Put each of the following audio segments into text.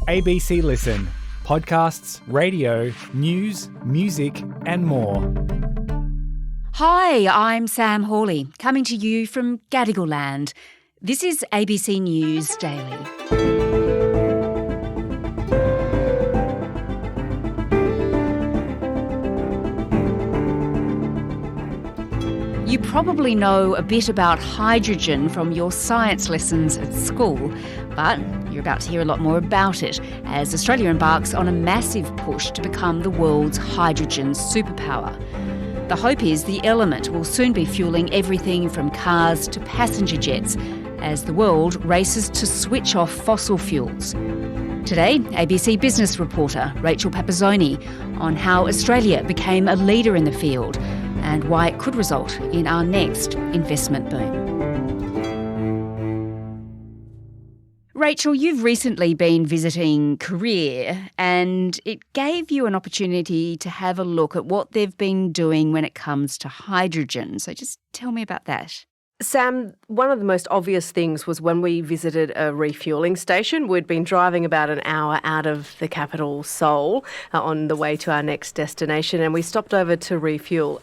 ABC Listen. Podcasts, radio, news, music and more. Hi, I'm Sam Hawley, coming to you from Gadigal Land. This is ABC News Daily. You probably know a bit about hydrogen from your science lessons at school, but you're about to hear a lot more about it as Australia embarks on a massive push to become the world's hydrogen superpower. The hope is the element will soon be fueling everything from cars to passenger jets as the world races to switch off fossil fuels. Today, ABC business reporter Rachel Papazzoni on how Australia became a leader in the field and why it could result in our next investment boom. Rachel, you've recently been visiting Korea and it gave you an opportunity to have a look at what they've been doing when it comes to hydrogen. So just tell me about that. Sam, one of the most obvious things was when we visited a refuelling station. We'd been driving about an hour out of the capital, Seoul, on the way to our next destination, and we stopped over to refuel.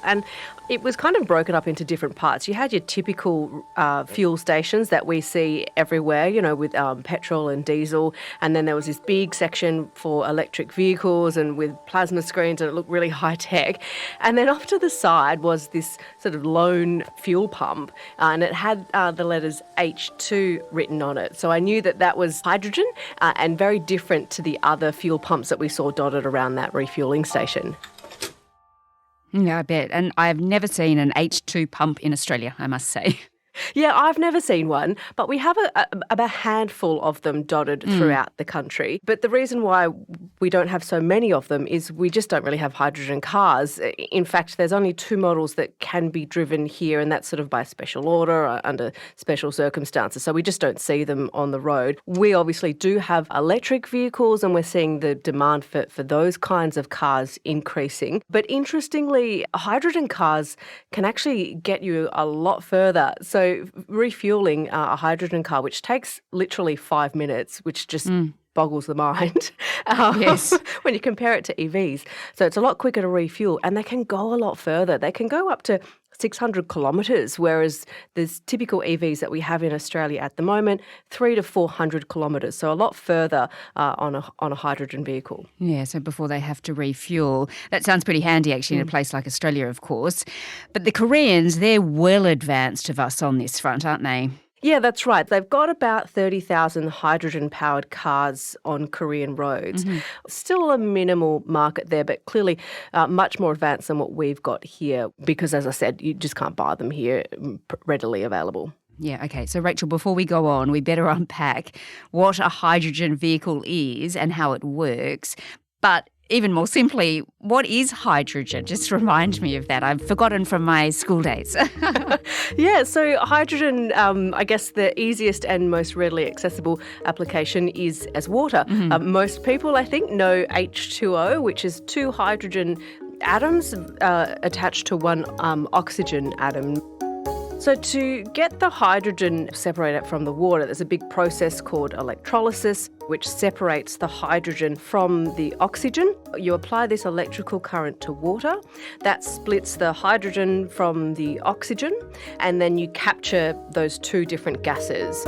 And it was kind of broken up into different parts. You had your typical fuel stations that we see everywhere, you know, with petrol and diesel. And then there was this big section for electric vehicles and with plasma screens, and it looked really high tech. And then off to the side was this sort of lone fuel pump, and it had the letters H2 written on it. So I knew that that was hydrogen and very different to the other fuel pumps that we saw dotted around that refuelling station. Yeah, I bet. And I've never seen an H2 pump in Australia, I must say. Yeah, I've never seen one, but we have a handful of them dotted throughout the country. But the reason why we don't have so many of them is we just don't really have hydrogen cars. In fact, there's only 2 models that can be driven here, and that's sort of by special order or under special circumstances. So we just don't see them on the road. We obviously do have electric vehicles, and we're seeing the demand for those kinds of cars increasing. But interestingly, hydrogen cars can actually get you a lot further. So refuelling a hydrogen car, which takes literally 5 minutes, which just boggles the mind Yes. when you compare it to EVs. So it's a lot quicker to refuel, and they can go a lot further. They can go up to 600 kilometres, whereas there's typical EVs that we have in Australia at the moment, 300 to 400 kilometres, so a lot further on a hydrogen vehicle. Yeah, so before they have to refuel. That sounds pretty handy actually in a place like Australia, of course. But the Koreans, they're well advanced of us on this front, aren't they? Yeah, that's right. They've got about 30,000 hydrogen-powered cars on Korean roads. Still a minimal market there, but clearly much more advanced than what we've got here because, as I said, you just can't buy them here readily available. Yeah, okay. So, Rachel, before we go on, we better unpack what a hydrogen vehicle is and how it works. But even more simply, what is hydrogen? Just remind me of that. I've forgotten from my school days. Yeah, so hydrogen, I guess the easiest and most readily accessible application is as water. Most people, I think, know H2O, which is 2 hydrogen atoms attached to 1 oxygen atom. So to get the hydrogen separated from the water, there's a big process called electrolysis, which separates the hydrogen from the oxygen. You apply this electrical current to water. That splits the hydrogen from the oxygen, and then you capture those 2 different gases.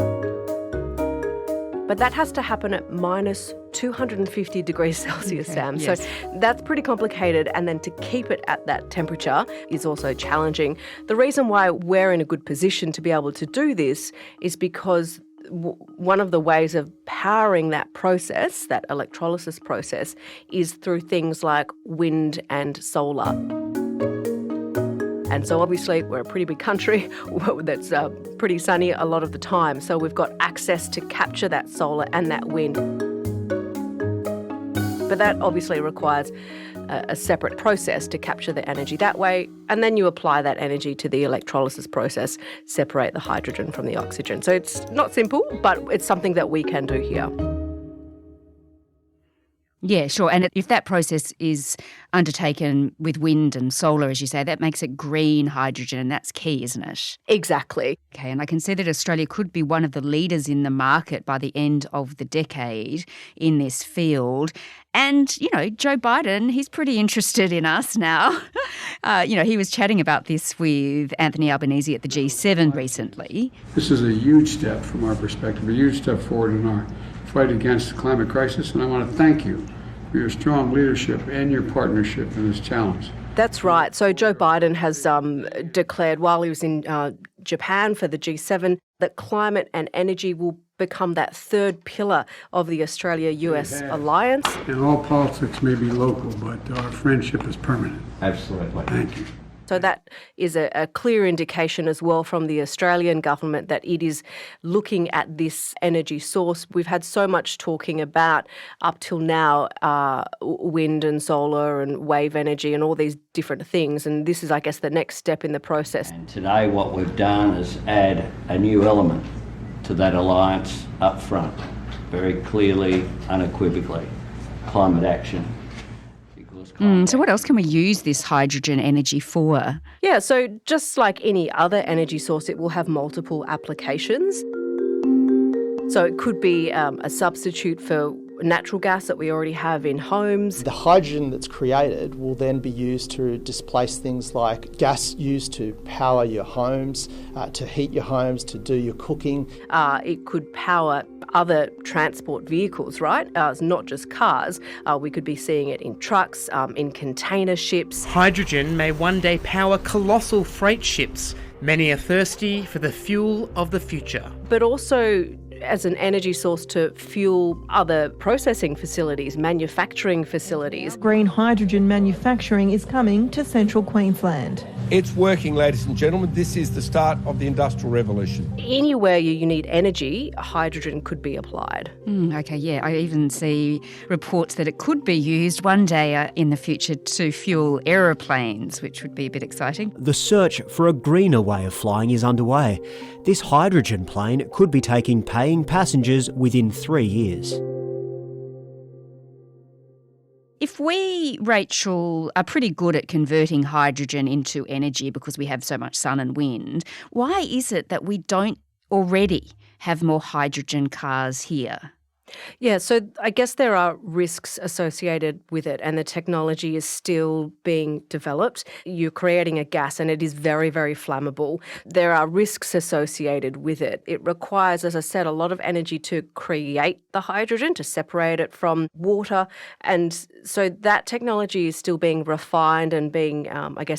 But that has to happen at minus 250 degrees Celsius, Sam. Yes. So that's pretty complicated. And then to keep it at that temperature is also challenging. The reason why we're in a good position to be able to do this is because one of the ways of powering that process, that electrolysis process, is through things like wind and solar. And so obviously we're a pretty big country that's pretty sunny a lot of the time. So we've got access to capture that solar and that wind. But that obviously requires a separate process to capture the energy that way. And then you apply that energy to the electrolysis process, separate the hydrogen from the oxygen. So it's not simple, but it's something that we can do here. Yeah, sure. And if that process is undertaken with wind and solar, as you say, that makes it green hydrogen, and that's key, isn't it? Exactly. Okay, and I can see that Australia could be one of the leaders in the market by the end of the decade in this field. And, Joe Biden, he's pretty interested in us now. He was chatting about this with Anthony Albanese at the G7 recently. This is a huge step from our perspective, a huge step forward in our fight against the climate crisis, and I want to thank you for your strong leadership and your partnership in this challenge. That's right. So Joe Biden has declared while he was in Japan for the G7 that climate and energy will become that third pillar of the Australia-US alliance. And all politics may be local, but our friendship is permanent. Absolutely. Thank you. So that is a clear indication as well from the Australian government that it is looking at this energy source. We've had so much talking about, up till now, wind and solar and wave energy and all these different things. And this is, I guess, the next step in the process. And today what we've done is add a new element to that alliance up front, very clearly, unequivocally, climate action. So what else can we use this hydrogen energy for? Yeah, so just like any other energy source, it will have multiple applications. So it could be a substitute for natural gas that we already have in homes. The hydrogen that's created will then be used to displace things like gas used to power your homes, to heat your homes, to do your cooking. It could power other transport vehicles, right? It's not just cars. We could be seeing it in trucks, in container ships. Hydrogen may one day power colossal freight ships. Many are thirsty for the fuel of the future. But also as an energy source to fuel other processing facilities, manufacturing facilities. Green hydrogen manufacturing is coming to central Queensland. It's working, ladies and gentlemen. This is the start of the Industrial Revolution. Anywhere you need energy, hydrogen could be applied. Okay, yeah. I even see reports that it could be used one day in the future to fuel aeroplanes, which would be a bit exciting. The search for a greener way of flying is underway. This hydrogen plane could be taking paying passengers within 3 years. If we, Rachel, are pretty good at converting hydrogen into energy because we have so much sun and wind, why is it that we don't already have more hydrogen cars here? Yeah, so I guess there are risks associated with it and the technology is still being developed. You're creating a gas and it is very, very flammable. There are risks associated with it. It requires, as I said, a lot of energy to create the hydrogen, to separate it from water. And so that technology is still being refined and being,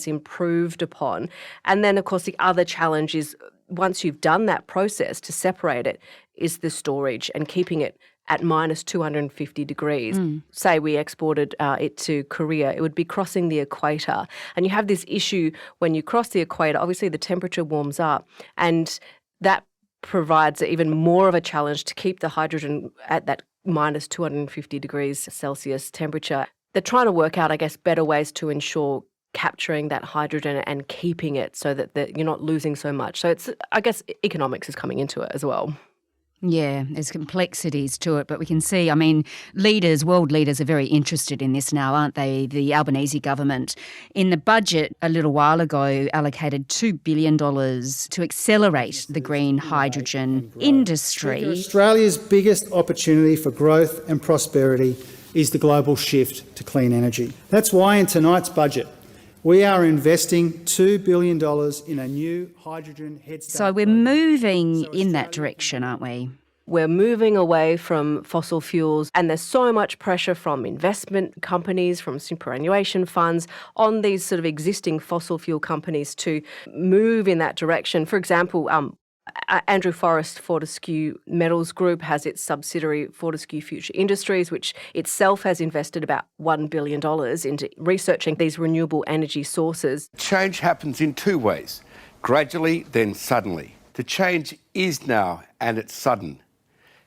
improved upon. And then, of course, the other challenge is once you've done that process to separate it is the storage and keeping it at minus 250 degrees. Say we exported it to Korea, it would be crossing the equator. And you have this issue when you cross the equator, obviously the temperature warms up and that provides even more of a challenge to keep the hydrogen at that minus 250 degrees Celsius temperature. They're trying to work out, I guess, better ways to ensure capturing that hydrogen and keeping it so that you're not losing so much. So it's, I guess, economics is coming into it as well. Yeah, there's complexities to it, but we can see, world leaders are very interested in this now, aren't they? The Albanese government, in the budget a little while ago, allocated $2 billion to accelerate the green hydrogen industry. Australia's biggest opportunity for growth and prosperity is the global shift to clean energy. That's why in tonight's budget, we are investing $2 billion in a new hydrogen head start. So we're moving in that direction, aren't we? We're moving away from fossil fuels and there's so much pressure from investment companies, from superannuation funds on these sort of existing fossil fuel companies to move in that direction. For example, Andrew Forrest Fortescue Metals Group has its subsidiary Fortescue Future Industries, which itself has invested about $1 billion into researching these renewable energy sources. Change happens in two ways, gradually then suddenly. The change is now and it's sudden.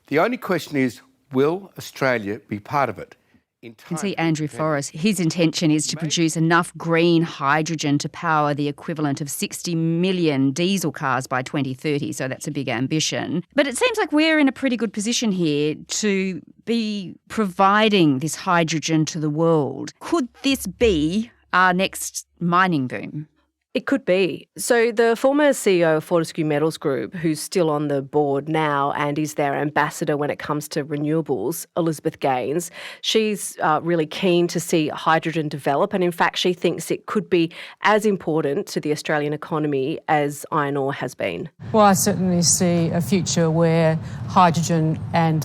The only question is, will Australia be part of it? in You time. can see Andrew Forrest. His intention is to produce enough green hydrogen to power the equivalent of 60 million diesel cars by 2030, so that's a big ambition. But it seems like we're in a pretty good position here to be providing this hydrogen to the world. Could this be our next mining boom? It could be. So the former CEO of Fortescue Metals Group, who's still on the board now and is their ambassador when it comes to renewables, Elizabeth Gaines, she's really keen to see hydrogen develop. And in fact, she thinks it could be as important to the Australian economy as iron ore has been. Well, I certainly see a future where hydrogen and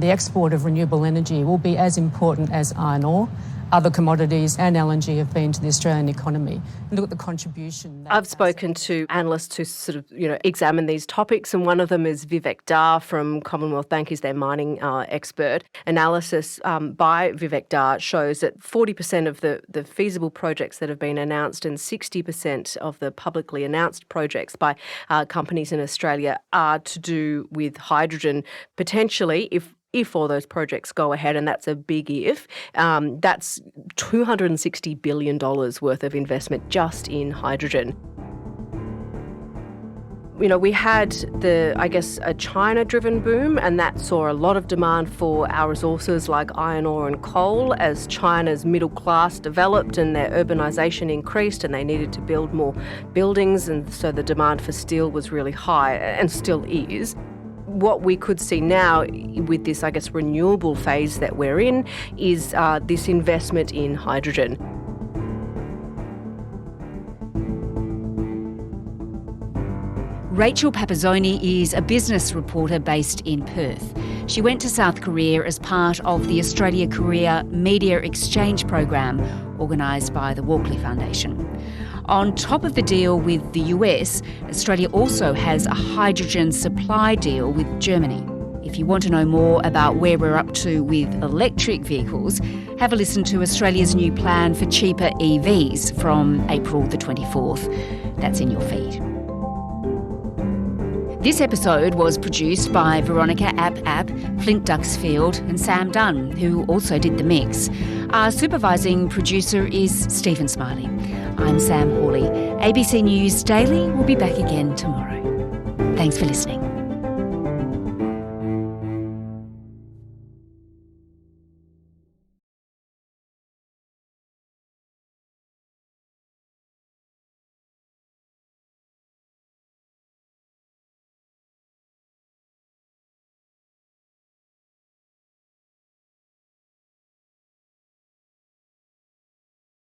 the export of renewable energy will be as important as iron ore, other commodities and LNG have been to the Australian economy. Look at the contribution. I've spoken to analysts who sort of, examine these topics, and one of them is Vivek Dhar from Commonwealth Bank. He's their mining expert. Analysis by Vivek Dhar shows that 40% of the feasible projects that have been announced and 60% of the publicly announced projects by companies in Australia are to do with hydrogen, potentially if all those projects go ahead, and that's a big if, that's $260 billion worth of investment just in hydrogen. We had a China-driven boom, and that saw a lot of demand for our resources like iron ore and coal as China's middle class developed and their urbanisation increased and they needed to build more buildings, and so the demand for steel was really high and still is. What we could see now with this, renewable phase that we're in is this investment in hydrogen. Rachel Papazzoni is a business reporter based in Perth. She went to South Korea as part of the Australia-Korea Media Exchange Program, organised by the Walkley Foundation. On top of the deal with the US, Australia also has a hydrogen supply deal with Germany. If you want to know more about where we're up to with electric vehicles, have a listen to Australia's new plan for cheaper EVs from April the 24th. That's in your feed. This episode was produced by Veronica App, Flint Duxfield and Sam Dunn, who also did the mix. Our supervising producer is Stephen Smiley. I'm Sam Hawley. ABC News Daily will be back again tomorrow. Thanks for listening.